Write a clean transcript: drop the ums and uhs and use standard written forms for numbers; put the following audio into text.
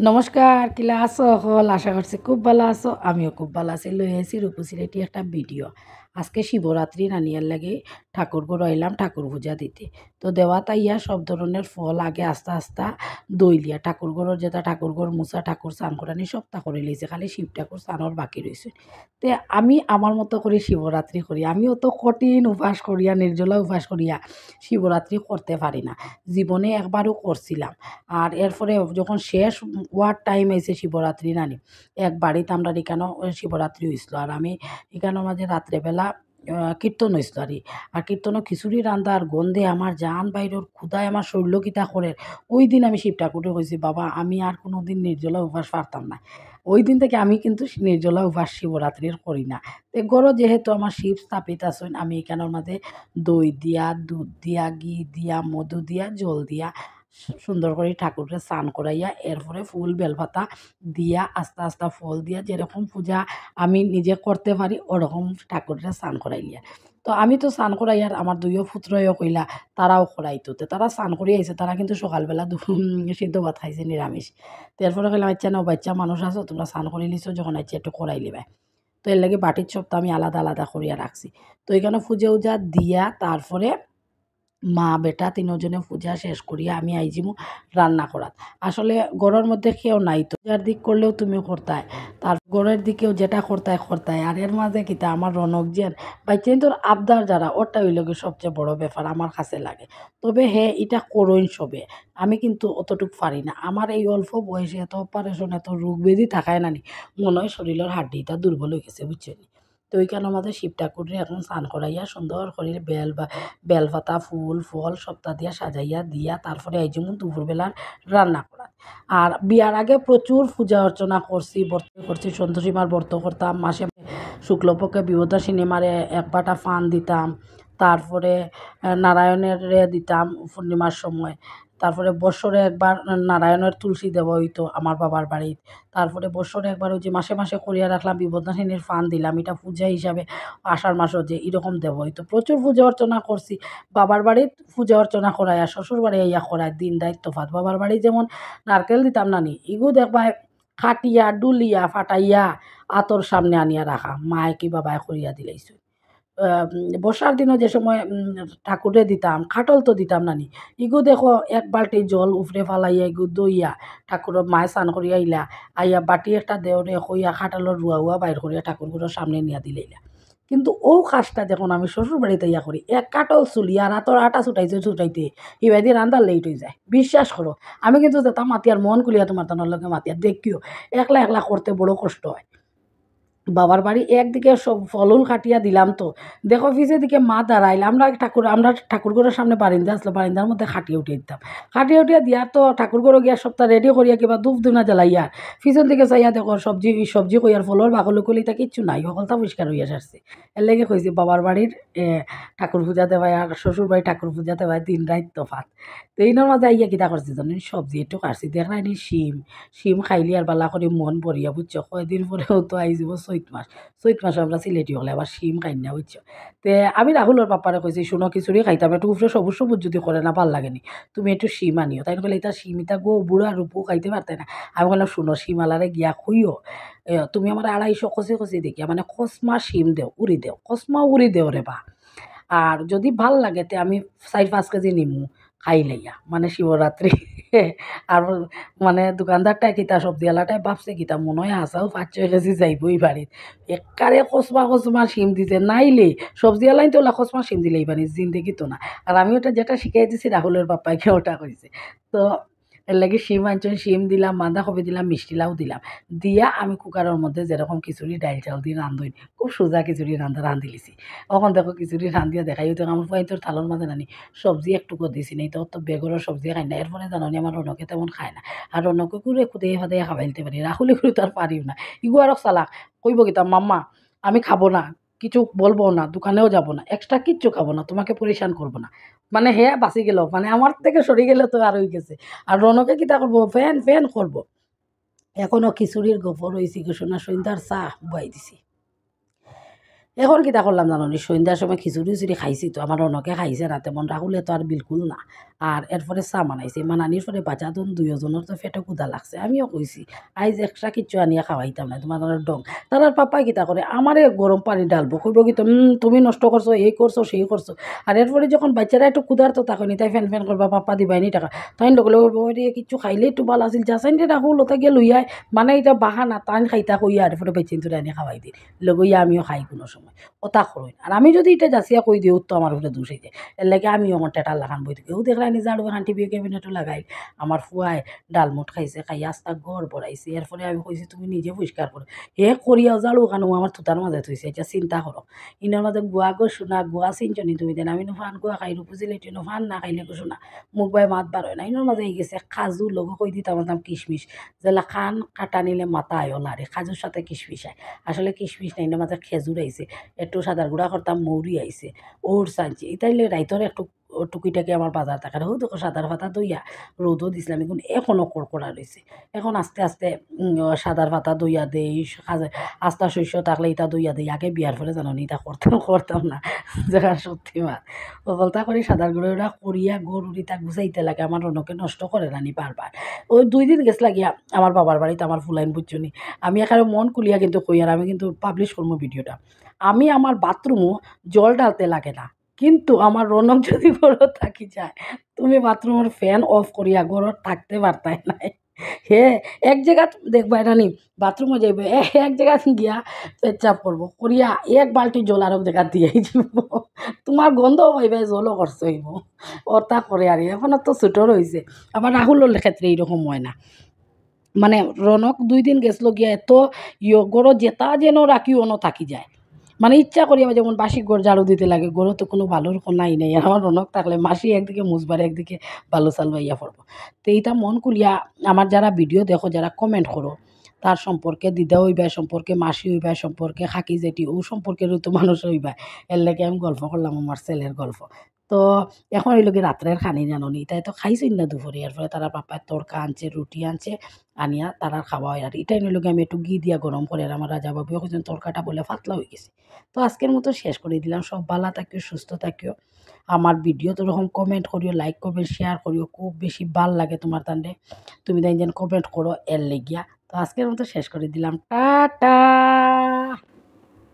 নমস্কার, কিলা আছো হল? আশা করছি খুব ভালো আছো। আমিও খুব ভালো আছি। লই আছি রূপসিলেটি একটা ভিডিও। আজকে শিবরাত্রি নানিয়ার লাগে ঠাকুর ঘর আইলাম ঠাকুর পূজা দিতে। তো দেওয়া তাইয়া সব ধরনের ফল আগে আস্তে আস্তে দইলিয়া ঠাকুর ঘরের যেটা ঠাকুর ঘর মুছা ঠাকুর স্নান করানি সব তা করে লইছে, খালি শিব ঠাকুর স্নানোর বাকি রয়েছে। তে আমি আমার মতো করে শিবরাত্রি করি। আমিও তো কঠিন উপাস করিয়া নির্জলা উপাস করিয়া শিবরাত্রি করতে পারি না, জীবনে একবারও করছিলাম। আর এরপরে যখন শেষ হওয়ার টাইম আইছে শিবরাত্রি নানি এক বাড়িতে আমরা এখানেও শিবরাত্রি হয়েছিল। আর আমি এখানের মাঝে রাত্রেবেলা কীর্তন হয়েছিল আর কীর্তনও খিচুড়ি রান্ধার গন্ধে আমার জান বাইরের ক্ষুদায় আমার শৈল্য কিতা করে। ওই দিন আমি শিব ঠাকুরে কইছি, বাবা আমি আর কোনো দিন নির্জলা উপবাস পারতাম না। ওই দিন থেকে আমি কিন্তু নির্জলা উপবাস শিবরাত্রির করি না। তো গড় যেহেতু আমার শিব স্থাপিত আছেন, আমি এখানের মাঝে দই দিয়া, দুধ দিয়া, ঘি দিয়া, মধু দিয়া, জল দিয়া সুন্দর করে ঠাকুরকে স্নান করাইয়া এরপরে ফুল বেলপাতা দিয়া আস্তে আস্তে ফল দিয়া যেরকম পূজা আমি নিজে করতে পারি ওরকম ঠাকুরকে স্নান করাইলিয়া। তো আমি তো স্নান করাইয়ার আমার দুইও পুত্রও কইলা তারাও করাইতো। তো তারা স্নান করিয়ে আইছে, তারা কিন্তু সকালবেলা সিদ্ধ ভাত খাইছে নিরামিষ। তো এরপরে কইলাম আচ্ছা নাও বাচ্চা মানুষ আছো, তোমরা স্নান করে লিছো যখন আচ্ছা একটু করাই লিবা। তো এর লাগে বাটির সবটা আমি আলাদা আলাদা করিয়া রাখছি। তো এখানে পূজা উজা দিয়া তারপরে মা বেটা তিনজনে পূজা শেষ করিয়া আমি আইজিমু রান্না করাত। আসলে ঘরের মধ্যে কেউ নাই, তো যার দিক করলেও তুমি করতায়, তার ঘরের দিকেও যেটা করতায়। আর এর মাঝে কিতা আমার রনক যেন বাইচেন তোর আবদার যারা ওটা হইল কি সবচেয়ে বড় ব্যাপার আমার কাছে লাগে। তবে হ্যাঁ এটা করইন সবে, আমি কিন্তু অতটুক পারি না। আমার এই অল্প বয়সে এত অপারেশন এত রোগ ব্যাধি থাকায় নানি মনে হয় শরীরের হাড্ডিটা দুর্বল হয়ে গেছে, বুঝছেন। তো ওইখানে আমাদের শিব ঠাকুরে এখন স্নান করাইয়া সুন্দর করে বেলপাতা ফুল ফল সপ্তাহ দিয়া সাজাইয়া দিয়া তারপরে এই যেমন দুপুরবেলার রান্না করা। আর বিয়ার আগে প্রচুর পূজা অর্চনা করছি সন্তোষী মার ব্রত করতাম, মাসে শুক্লপক্ষে বিপদা সিনেমারে এক বাটা ফান দিতাম, তারপরে নারায়ণের দিতাম পূর্ণিমার সময়, তারপরে বৎসরে একবার নারায়ণের তুলসী দেওয়া হইতো আমার বাবার বাড়ির, তারপরে বৎসরে একবার ওই যে মাসে মাসে করিয়া রাখলাম বিপদাসিনীর ফান দিলাম, এটা পূজা হিসাবে আষাঢ় মাসও যে এরকম দেওয়া হইতো। প্রচুর পূজা অর্চনা করছি। বাবার বাড়ির পূজা অর্চনা করায় আর শ্বশুর বাড়ি ইয়া করায় দিন রাত তফাৎ। বাবার বাড়ি যেমন নারকেল দিতাম নানি, ইগু দেখবা খাটিয়া ডুলিয়া ফাটাইয়া আতর সামনে আনিয়া রাখা মায় কি বাবায় করিয়া দিলাইছো। বর্ষার দিনও যে সময় ঠাকুরে দিতাম খাটল তো দিতাম নানি, ইগু দেখো এক বালতি জল উফরে ফালাইয়া ইগু দইয়া ঠাকুরের মায় স্নান করিয়া আইলা আইয়া বাটি একটা দেওরে হইয়া খাটালোর রুয়া বাইর করিয়া ঠাকুরগুলোর সামনে নিয়া দিলাইলা। কিন্তু ও কাজটা যখন আমি শ্বশুর বাড়িতে ইয়া করি এক কাটল চুলি আর হাতর আটা ছুটাইতে ইবাদি রান্দার লেট হয়ে যায়। বিশ্বাস করো আমি কিন্তু যেতাম মাতিয়ার মন খুলিয়া তোমার তানোর লগে মাতিয়ার দেখিও একলা একলা করতে বড় কষ্ট হয়। বাবার বাড়ি একদিকে সব ফলুল কাটিয়া দিলাম, তো দেখো পিছের দিকে মা দাঁড়াইল, আমরা ঠাকুরঘরের সামনে বারিন্দা আসলো, বারিন্দার মধ্যে খাটিয়ে উঠিয়ে দিতাম। খাটিয়ে উঠিয়ে দিয়া তো ঠাকুরঘরে গিয়া সপ্তাহ রেডি করিয়া কিবা ধূপ ধুনা জ্বালাইয়া পিছন দিকে চাইয়া দেখো সবজি কইয়ার ফলর বাকলো কলিতা কিচ্ছু নাই, সকলটা পরিষ্কার হইয়া সারছে। এর লেগে কইছি বাবার বাড়ির ঠাকুর পূজা দেওয়ায় আর শ্বশুর বাড়ির ঠাকুর পূজা দেওয়ায় দিন রাত তফাৎ। তো এইনার মাঝে আইয়া কিতা করছি জানেন, সবজি একটু কাটছি দেখলাম শিম খাইলি আর বালা করে মন ভরিয়া, বুঝছো। কয়দিন পরেও তো আই যাব চৈত মাস আমরা সিলেটি হলে আবার শিম খাই না, বুঝছো। তে আমি রাহুলের পাপারে কইছি শুনো খিচুড়ি খাইতাম একটু উপরে সবুজ সবুজ যদি করে না ভাল লাগেনি, তুমি একটু শিম আনিও। তাই বলে এটা শিম এটা গো বুড়া রূপও খাইতে পারতে না। আমি বললাম শুনো শিমালারে গিয়া খুইও তুমি আমার 250 কষি দেখি মানে কসমা শিম দেও উড়ি দেও কসমা উড়ি দেও রে বা। আর যদি ভাল লাগে তে আমি 4-5 কেজি নিমু খাই লাইয়া মানে শিবরাত্রি। আর মানে দোকানদারটাই কিতা সবজিওয়ালাটাই ভাবছে কিতা মনে হয় হাসাও 5-6 কেজি যাইবই বাড়িত। এক্কারে কসমা শিম দিছে নাইলে সবজিওয়ালাই তো ওলা কসমা শিম দিলেই পারি জিন্দেগি তো না। আর আমি ওটা যেটা শিখাই দিছি রাহুলের পাপাইকে ওটা কইছে। তো এর লাগি শিম আনছেন, শিম দিলাম, বাঁধাকপি দিলাম, মিষ্টি লাউ দিলাম, দিয়া আমি কুকারের মধ্যে যেরকম খিচুড়ি ডাইল চাউল দিয়ে রান্ধই খুব সোজা খিচুড়ি রান্ধি লিছি। এখন দেখো খিচুড়ি রান্ধিয়া দেখাই তো আমার ফাইতর থালোর মাঝে নানি সবজি একটুকু দিছি নাই, তো তো বেগরের সবজি খাই না। এরপরে জানি আমার রনকে তেমন খায় না, আর রনকে কুড়ে খুদে ফাদে খাবাইতে পারি, রাহুলে করে তার পারিও না। ইগু আরও চালাক, কইব কিতা মাম্মা আমি খাবো না, কিছু বলবো না, দোকানেও যাব না, এক্সট্রা কিচ্ছু খাবো না, তোমাকে পরিশান করবো না। মানে হে বাঁচি গেল, মানে আমার থেকে সরে গেলে তো আর হয়ে গেছে। আর রনকে কিতা করবো ফ্যান ফ্যান করবো। এখনও খিচুড়ির গোপর হয়েছি ঘোষণা সন্ধ্যার চা বুয়াই দিছি। এখন কিতা করলাম জানো নি সন্ধ্যার সময় খিচুড়ি উচুড়ি খাইছি তো আমার অনকে খাইছে না তেমন রাহুলে তো আর বিলকুল না আর এরপরে চাহ বানাইছে মানানির পরে বাচ্চাজন দুইজনের তো পেটে ক্ষুধা লাগছে আমিও কইছি আইজ এক্সট্রা কিচ্ছু আনিয়া খাওয়াইতাম না তোমার ডং তার পাপাই কিতা করে আমারে গরম পানি ডালবো কইব কি তুমি নষ্ট করছো এই করছো সেই করছো আর এরপরে যখন বাচ্চারা একটু ক্ষুধার্ত তখনই তাই ফ্যান ফ্যান করবা পাপা দিবাইনি টাকা তাই লগলে কিছু খাইলে একটু ভালো আছিল যাচাইন রাহুল ওটা গিয়ে লইয়াই মানে এটা বাহানা তাই খাইতা কইয়া আর এরপরে বেচিন তুলে আনি খাওয়াই দিই লগইয়া আমিও খাই কোনো সময় ওটা করই আর আমি যদি এটা যাচিয়া কই দিও তো আমার উপরে দোষ হইতে এর লাগে আমি আমার টেটার লাগান বই কেউ দেখলাম নিজে আড়ু এখান টিভি ক্যাবিনেটও লাগাই আমার ফুয়ায় ডালমুট খাইছে খাই আস্তা ঘর বড়াইছে এরপরে আমি কইছি তুমি নিজে পরিষ্কার করো হে করিয়াও জাড়ু ওখানে আমার থুতার মাঝে থইছে এটা চিন্তা করো ইনার মাঝে গুয়া গো শোনা গুয়া চিনচনি তুমি দেন আমি ফান গুয়া খাই রুপুজিলে টেনো ফান না খাইলে গো শোনা মুখ বাই মাত বার হয় না ইনার মাঝে গেছে কাজু লগ কই দিতাম কিশমিশ যেলা খান কাটা নিলে মাথা আয় লারে কাজুর সাথে কিশমিশ আয় আসলে কিশমিশ নাই ইনার মাঝে খেজুর আইছে একটু সাদার গুঁড়া করতাম মৌরি আইছে ওটস আনছি এটাইলে রাইতর একটু টুকিটাকে আমার বাজার টাকার হোক দেখো সাদার পাতা দইয়া রোদও দিছিলাম এখন এখনও কড়কড়া রয়েছে এখন আস্তে আস্তে সাদার পাতা দইয়া দেই আস্তা শস্য থাকলে ইটা দইয়া দেই আগে বিয়ার ফলে জানো ইটা করতাম না যারা সত্যি মা বলতা করি সাদার গুঁড়োটা করিয়া গরুর ইটা গুছাইতে লাগে আমার রনকে নষ্ট করে নানি বারবার ওই 2 দিন গেছ লাগিয়া আমার বাবার বাড়িতে আমার ফুলাইন বুঝছনি আমি এখানে মন কুলিয়া কিন্তু কই আর আমি কিন্তু পাবলিশ করবো ভিডিওটা আমি আমার বাথরুমও জল ডালতে লাগে না কিন্তু আমার রনক যদি ঘরত থাকি যায় তুমি বাথরুমের ফ্যান অফ করিয়া ঘরত থাকতে পারতাই নাই হে এক জায়গা দেখবা রানি বাথরুমে যাইবে এক জায়গা গিয়া পেচ্ছাপ করবো করিয়া এক বালতি জল আর এক জায়গা দিয়ে যাব তোমার গন্ধ পাইবে জলও খরচ হইব ওটা করে আর এখন তো ছোটর হয়েছে আবার রাহুলের ক্ষেত্রে এইরকম হয় না মানে রনক 2 দিন গেছিল গিয়া এত গড় জেতা যেন রাখি অনো থাকি যায় মানে ইচ্ছা করি আমার যেমন বাসি ঘর ঝাড়ু দিতে লাগে ঘরও তো কোনো ভালোর নাই নেই আর আমার রনক থাকলে মাসি একদিকে মুসবার একদিকে বালু চালু ইয়া পড়বো তো এইটা মন কুলিয়া আমার যারা ভিডিও দেখো যারা কমেন্ট করো তার সম্পর্কে দিদা হইবা সম্পর্কে মাসি হইবা সম্পর্কে খাকি জেঠি ও সম্পর্কেরও তো মানুষ হইবা এর লাগে আমি গল্প করলাম আমার ছেলের গল্প তো এখন এই লোকে রাত্রের খানি জানি তাই তো খাইছি না দুপুরে এর ফলে তারা পাপায় তরকা আনছে রুটি আনছে আনিয়া তারা খাওয়া হয় আর এটাই নিয়ে আমি একটু ঘি দিয়া গরম করে আর আমার রাজা বাবু এখন তরকাটা বলে পাতলা হয়ে গেছে তো আজকের মতো শেষ করে দিলাম সব ভালো থাকিও সুস্থ থাকিও আমার ভিডিও তো রকম কমেন্ট করিও লাইক করবেন শেয়ার করিও খুব বেশি ভাল লাগে তোমার তান্ডে তুমি তাই যেন কমেন্ট করো এর লেগিয়া তো আজকের মতো শেষ করে দিলাম টাটা।